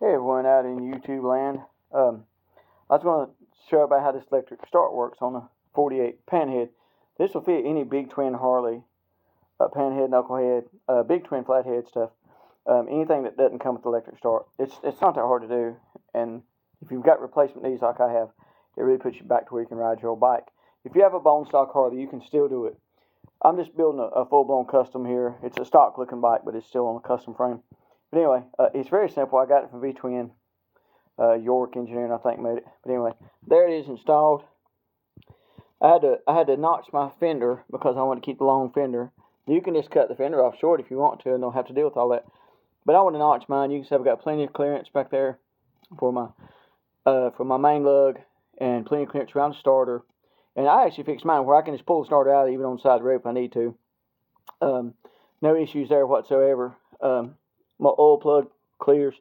Hey everyone out in YouTube land. I was going to show about how this electric start works on a 48 panhead. This will fit any big twin Harley, panhead, knucklehead, big twin flathead stuff. Anything that doesn't come with electric start. It's not that hard to do, and if you've got replacement knees like I have, it really puts you back to where you can ride your old bike. If you have a bone stock Harley, you can still do it. I'm just building a full-blown custom here. It's a stock looking bike, but it's still on a custom frame. But anyway, it's very simple. I got it from V-Twin. York Engineering, I think, made it. But anyway, there it is installed. I had to notch my fender because I want to keep the long fender. You can just cut the fender off short if you want to and don't have to deal with all that. But I want to notch mine. You can see I've got plenty of clearance back there for my main lug and plenty of clearance around the starter. And I actually fixed mine where I can just pull the starter out even on the side of the rope if I need to. No issues there whatsoever. My oil plug clears.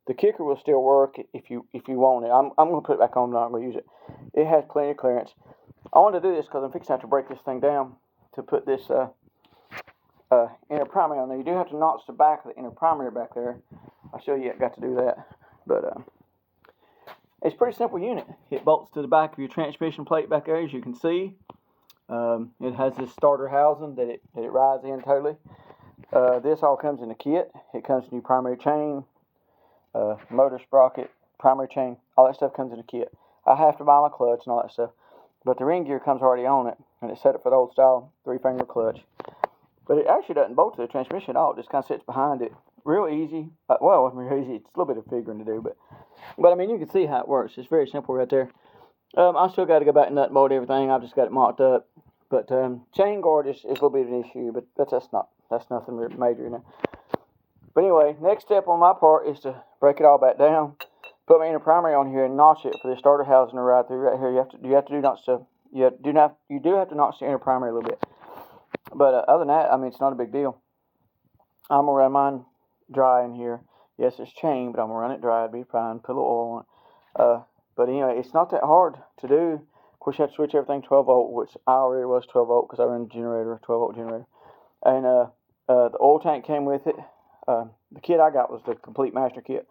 The kicker will still work if you want it. I'm going to put it back on. I'm not going to use it. It has plenty of clearance. I want to do this because I'm fixing to have to break this thing down to put this inner primary on there. You do have to notch the back of the inner primary back there. I'll show you. I got to do that, but it's a pretty simple unit. It bolts to the back of your transmission plate back there, as you can see. It has this starter housing that it rides in totally. This all comes in a kit. It comes with new primary chain, motor sprocket, primary chain, all that stuff comes in a kit. I have to buy my clutch and all that stuff, but the ring gear comes already on it, and it's set up for the old style 3-finger clutch. But it actually doesn't bolt to the transmission at all. It just kind of sits behind it. Real easy. Well, it's real easy. It's a little bit of figuring to do, but I mean, you can see how it works. It's very simple right there. I still got to go back and nut and bolt everything. I've just got it mocked up. But chain guard is a little bit of an issue, but that's nothing major, you know. But anyway, next step on my part is to break it all back down, put my inner primary on here, and notch it for the starter housing to ride through right here. You do have to notch the inner primary a little bit. But other than that, I mean, it's not a big deal. I'm gonna run mine dry in here. Yes, it's chain, but I'm gonna run it dry. It'll be fine. Put a little oil on it. But anyway, it's not that hard to do. Of course, you have to switch everything 12 volt, which I already was 12 volt because I run a generator, 12 volt generator. And the oil tank came with it. The kit I got was the complete master kit.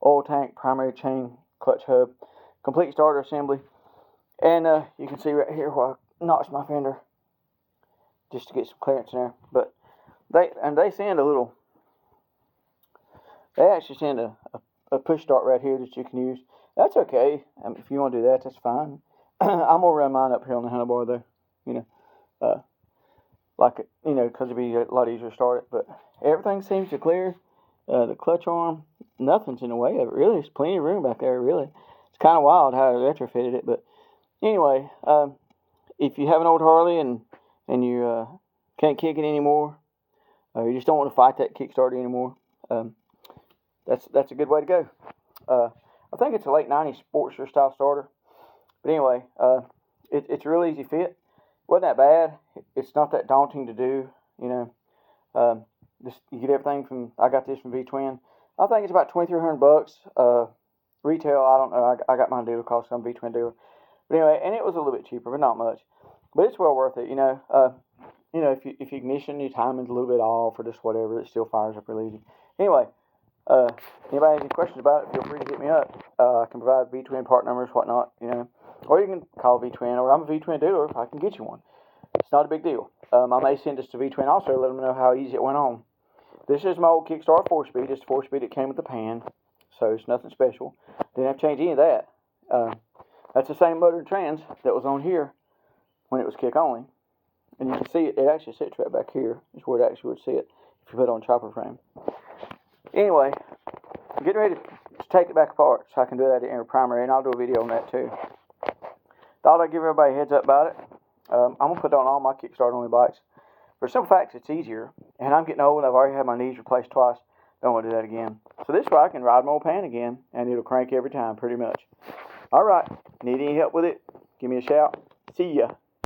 Oil tank, primary chain, clutch hub, complete starter assembly. And you can see right here where I notched my fender just to get some clearance in there. But they send a little, they actually send a push start right here that you can use. That's okay. If you want to do that, that's fine. I'm gonna run mine up here on the handlebar though, you know, because it'd be a lot easier to start it. But everything seems to clear. The clutch arm, nothing's in the way of it. Really, there's plenty of room back there. Really, it's kind of wild how I retrofitted it. But anyway, if you have an old Harley and you can't kick it anymore, you just don't want to fight that Kickstarter anymore, that's a good way to go. I think it's a late 90s Sportster style starter. But anyway, it's a real easy fit. Wasn't that bad. It's not that daunting to do, you know. You get everything from, I got this from V-Twin. I think it's about $2,300. Retail, I don't know. I got my dealer cost some V-Twin dealer. But anyway, and it was a little bit cheaper, but not much. But it's well worth it, you know. If you ignition, your timing's a little bit off or just whatever, it still fires up real easy. Anyway, anybody has any questions about it, feel free to hit me up. I can provide V-Twin part numbers, whatnot, you know. Or you can call V-Twin, or I'm a V-Twin dealer if I can get you one. It's not a big deal. I may send this to V-Twin also, let them know how easy it went on. This is my old Kickstarter 4-speed. It's 4-speed. It came with the pan, so it's nothing special. Didn't have to change any of that. That's the same motor and trans that was on here when it was kick only. And you can see it actually sits right back here. Is where it actually would sit if you put it on chopper frame. Anyway, I'm getting ready to take it back apart so I can do that in primary, and I'll do a video on that too. Thought I'd give everybody a heads up about it. I'm going to put it on all my Kickstarter only bikes. For some facts, it's easier. And I'm getting old. I've already had my knees replaced twice. Don't want to do that again. So this way I can ride my old pan again, and it'll crank every time pretty much. All right. Need any help with it? Give me a shout. See ya.